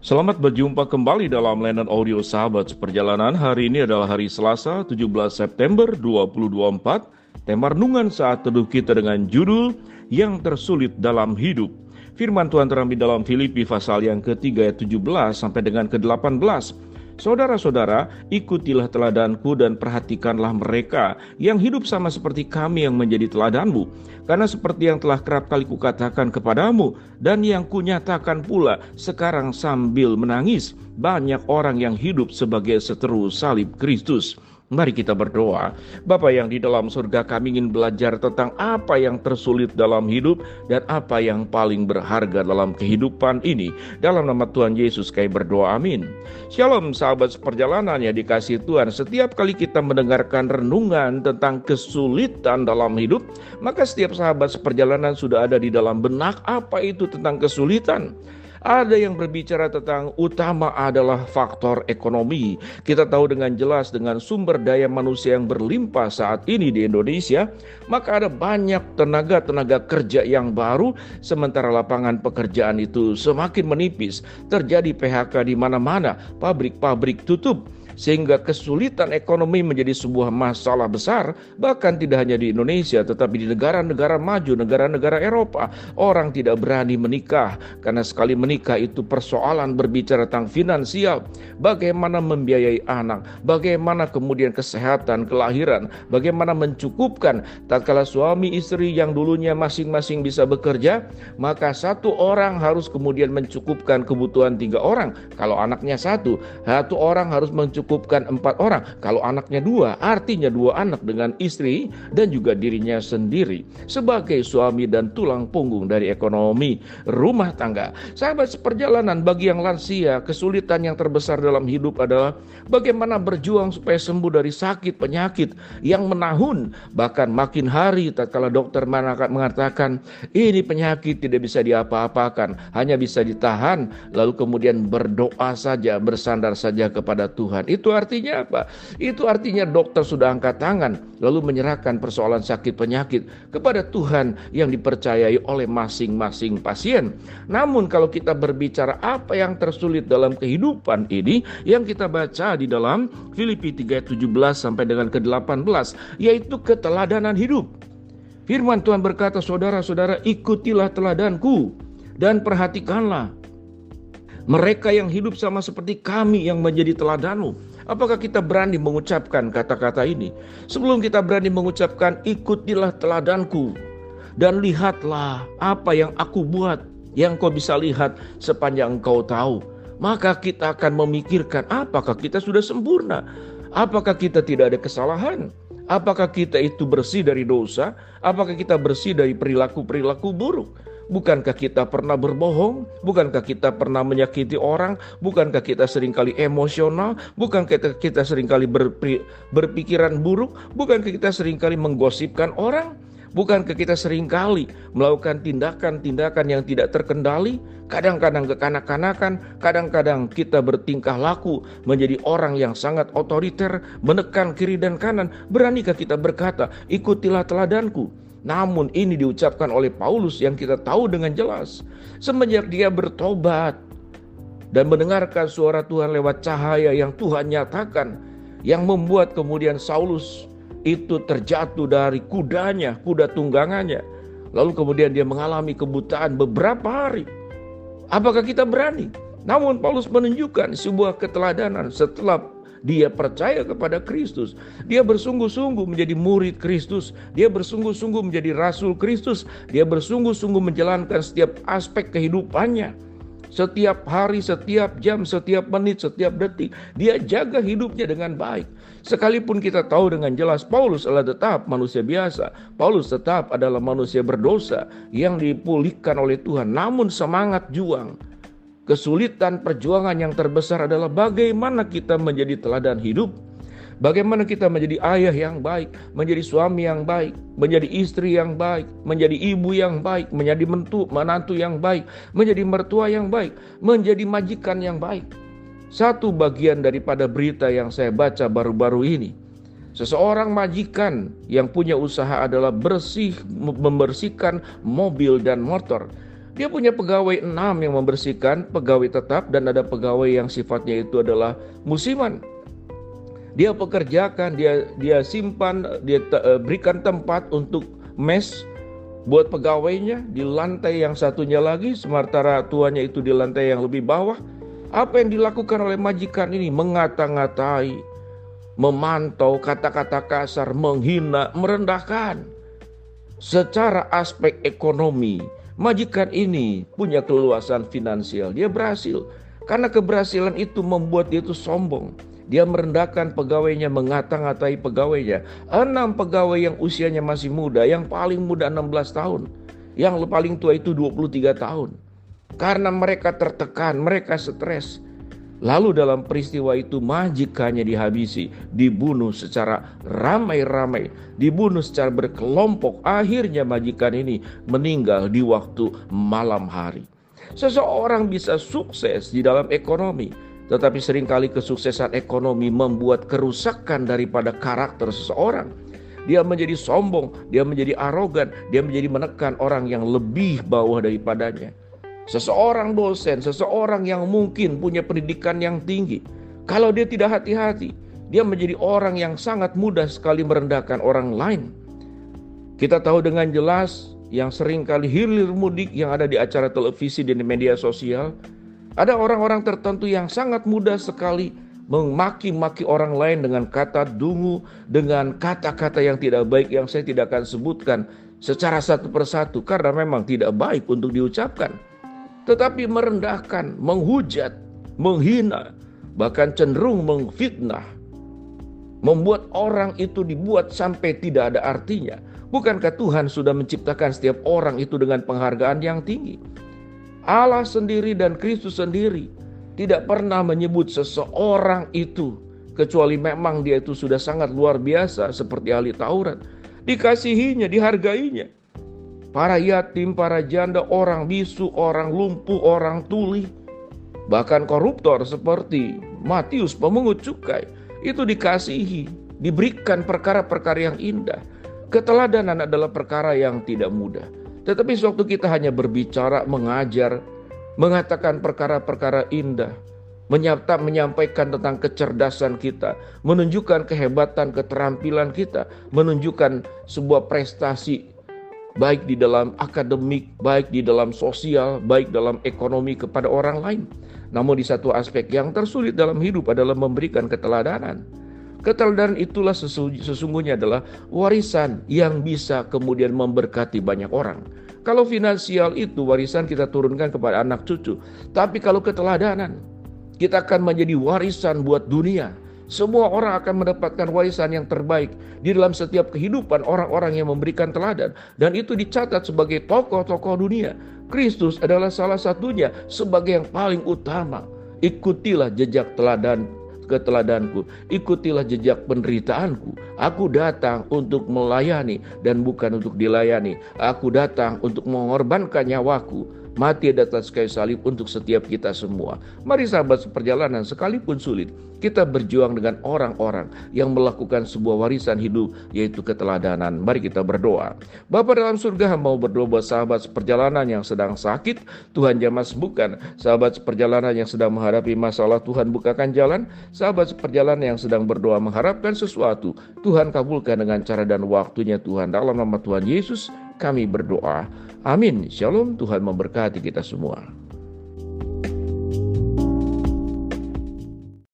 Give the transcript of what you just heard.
Selamat berjumpa kembali dalam Layanan Audio Sahabat Seperjalanan. Hari ini adalah hari Selasa, 17 September 2024. Tema renungan saat teduh kita dengan judul Yang Tersulit Dalam Hidup. Firman Tuhan terambil dalam Filipi pasal yang ketiga ayat 17 sampai dengan ke-18. Saudara-saudara, ikutilah teladanku dan perhatikanlah mereka yang hidup sama seperti kami yang menjadi teladanmu. Karena seperti yang telah kerap kali kukatakan kepadamu dan yang kunyatakan pula sekarang sambil menangis, banyak orang yang hidup sebagai seteru salib Kristus. Mari kita berdoa. Bapa yang di dalam surga, kami ingin belajar tentang apa yang tersulit dalam hidup dan apa yang paling berharga dalam kehidupan ini. Dalam nama Tuhan Yesus kami berdoa, amin. Shalom sahabat seperjalanan yang dikasihi Tuhan. Setiap kali kita mendengarkan renungan tentang kesulitan dalam hidup, maka setiap sahabat seperjalanan sudah ada di dalam benak apa itu tentang kesulitan. Ada yang berbicara tentang utama adalah faktor ekonomi. Kita tahu dengan jelas dengan sumber daya manusia yang berlimpah saat ini di Indonesia, maka ada banyak tenaga kerja yang baru, sementara lapangan pekerjaan itu semakin menipis. Terjadi PHK di mana-mana, pabrik-pabrik tutup. Sehingga kesulitan ekonomi menjadi sebuah masalah besar, bahkan tidak hanya di Indonesia, tetapi di negara-negara maju, negara-negara Eropa. Orang tidak berani menikah, karena sekali menikah itu persoalan berbicara tentang finansial. Bagaimana membiayai anak, bagaimana kemudian kesehatan, kelahiran, bagaimana mencukupkan. Tatkala suami istri yang dulunya masing-masing bisa bekerja, maka satu orang harus kemudian mencukupkan kebutuhan 3 orang. Kalau anaknya satu orang harus mencukupkan 4 orang. Kalau anaknya 2, artinya 2 anak dengan istri dan juga dirinya sendiri sebagai suami dan tulang punggung dari ekonomi rumah tangga. Sahabat seperjalanan, bagi yang lansia, kesulitan yang terbesar dalam hidup adalah bagaimana berjuang supaya sembuh dari sakit penyakit yang menahun. Bahkan makin hari tatkala dokter mengatakan ini penyakit tidak bisa diapa-apakan, hanya bisa ditahan, lalu kemudian berdoa saja, bersandar saja kepada Tuhan. Itu artinya apa? Itu artinya dokter sudah angkat tangan lalu menyerahkan persoalan sakit penyakit kepada Tuhan yang dipercayai oleh masing-masing pasien. Namun kalau kita berbicara apa yang tersulit dalam kehidupan ini, yang kita baca di dalam Filipi 3:17 sampai dengan ke-18, yaitu keteladanan hidup. Firman Tuhan berkata, saudara-saudara, ikutilah teladanku dan perhatikanlah mereka yang hidup sama seperti kami yang menjadi teladanmu. Apakah kita berani mengucapkan kata-kata ini? Sebelum kita berani mengucapkan ikutilah teladanku dan lihatlah apa yang aku buat, yang kau bisa lihat sepanjang engkau tahu, maka kita akan memikirkan apakah kita sudah sempurna, apakah kita tidak ada kesalahan, apakah kita itu bersih dari dosa, apakah kita bersih dari perilaku-perilaku buruk. Bukankah kita pernah berbohong? Bukankah kita pernah menyakiti orang? Bukankah kita seringkali emosional? Bukankah kita seringkali berpikiran buruk? Bukankah kita seringkali menggosipkan orang? Bukankah kita seringkali melakukan tindakan-tindakan yang tidak terkendali? Kadang-kadang kekanak-kanakan, kadang-kadang kita bertingkah laku menjadi orang yang sangat otoriter, menekan kiri dan kanan. Beranikah kita berkata, ikutilah teladanku? Namun ini diucapkan oleh Paulus yang kita tahu dengan jelas. Semenjak dia bertobat dan mendengarkan suara Tuhan lewat cahaya yang Tuhan nyatakan, yang membuat kemudian Saulus itu terjatuh dari kudanya, kuda tunggangannya. Lalu kemudian dia mengalami kebutaan beberapa hari. Apakah kita berani? Namun Paulus menunjukkan sebuah keteladanan setelah dia percaya kepada Kristus. Dia bersungguh-sungguh menjadi murid Kristus. Dia bersungguh-sungguh menjadi rasul Kristus. Dia bersungguh-sungguh menjalankan setiap aspek kehidupannya. Setiap hari, setiap jam, setiap menit, setiap detik. Dia jaga hidupnya dengan baik. Sekalipun kita tahu dengan jelas Paulus adalah tetap manusia biasa. Paulus tetap adalah manusia berdosa yang dipulihkan oleh Tuhan. Namun semangat juang, kesulitan perjuangan yang terbesar adalah bagaimana kita menjadi teladan hidup. Bagaimana kita menjadi ayah yang baik, menjadi suami yang baik, menjadi istri yang baik, menjadi ibu yang baik, menjadi menantu yang baik, menjadi mertua yang baik, menjadi majikan yang baik. Satu bagian daripada berita yang saya baca baru-baru ini, seseorang majikan yang punya usaha adalah membersihkan mobil dan motor. Dia punya pegawai 6 yang membersihkan, pegawai tetap, dan ada pegawai yang sifatnya itu adalah musiman. Dia pekerjakan, dia simpan, dia berikan tempat untuk mes buat pegawainya di lantai yang satunya lagi, sementara tuannya itu di lantai yang lebih bawah. Apa yang dilakukan oleh majikan ini? Mengata-ngatai, memantau, kata-kata kasar, menghina, merendahkan. Secara aspek ekonomi, majikan ini punya keluasan finansial. Dia berhasil. Karena keberhasilan itu membuat dia itu sombong. Dia merendahkan pegawainya, mengata-ngatai pegawainya. 6 pegawai yang usianya masih muda, yang paling muda 16 tahun. Yang paling tua itu 23 tahun. Karena mereka tertekan, mereka stres. Lalu dalam peristiwa itu majikannya dihabisi, dibunuh secara ramai-ramai, dibunuh secara berkelompok. Akhirnya majikan ini meninggal di waktu malam hari. Seseorang bisa sukses di dalam ekonomi, tetapi seringkali kesuksesan ekonomi membuat kerusakan daripada karakter seseorang. Dia menjadi sombong, dia menjadi arogan, dia menjadi menekan orang yang lebih bawah daripadanya. Seseorang dosen, seseorang yang mungkin punya pendidikan yang tinggi, kalau dia tidak hati-hati, dia menjadi orang yang sangat mudah sekali merendahkan orang lain. Kita tahu dengan jelas yang seringkali hilir mudik yang ada di acara televisi dan di media sosial, ada orang-orang tertentu yang sangat mudah sekali memaki-maki orang lain dengan kata dungu, dengan kata-kata yang tidak baik yang saya tidak akan sebutkan secara satu persatu karena memang tidak baik untuk diucapkan. Tetapi merendahkan, menghujat, menghina, bahkan cenderung memfitnah, membuat orang itu dibuat sampai tidak ada artinya. Bukankah Tuhan sudah menciptakan setiap orang itu dengan penghargaan yang tinggi? Allah sendiri dan Kristus sendiri tidak pernah menyebut seseorang itu, kecuali memang dia itu sudah sangat luar biasa seperti ahli Taurat. Dikasihinya, dihargainya. Para yatim, para janda, orang bisu, orang lumpuh, orang tuli, bahkan koruptor seperti Matius pemungut cukai, itu dikasihi, diberikan perkara-perkara yang indah. Keteladanan adalah perkara yang tidak mudah. Tetapi sewaktu kita hanya berbicara, mengajar, mengatakan perkara-perkara indah, menyampaikan tentang kecerdasan kita, menunjukkan kehebatan, keterampilan kita, menunjukkan sebuah prestasi baik di dalam akademik, baik di dalam sosial, baik dalam ekonomi kepada orang lain. Namun di satu aspek yang tersulit dalam hidup adalah memberikan keteladanan. Keteladanan itulah sesungguhnya adalah warisan yang bisa kemudian memberkati banyak orang. Kalau finansial itu warisan kita turunkan kepada anak cucu. Tapi kalau keteladanan, kita akan menjadi warisan buat dunia. Semua orang akan mendapatkan warisan yang terbaik di dalam setiap kehidupan orang-orang yang memberikan teladan. Dan itu dicatat sebagai tokoh-tokoh dunia. Kristus adalah salah satunya sebagai yang paling utama. Ikutilah jejak keteladanku, ikutilah jejak penderitaanku. Aku datang untuk melayani dan bukan untuk dilayani. Aku datang untuk mengorbankan nyawaku, mati di atas kayu salib untuk setiap kita semua. Mari sahabat seperjalanan, sekalipun sulit, kita berjuang dengan orang-orang yang melakukan sebuah warisan hidup, yaitu keteladanan. Mari kita berdoa. Bapa dalam surga, mau berdoa buat sahabat seperjalanan yang sedang sakit, Tuhan jamah sembuhkan. Sahabat seperjalanan yang sedang menghadapi masalah, Tuhan bukakan jalan. Sahabat seperjalanan yang sedang berdoa mengharapkan sesuatu, Tuhan kabulkan dengan cara dan waktunya Tuhan. Dalam nama Tuhan Yesus kami berdoa. Amin. Shalom, Tuhan memberkati kita semua.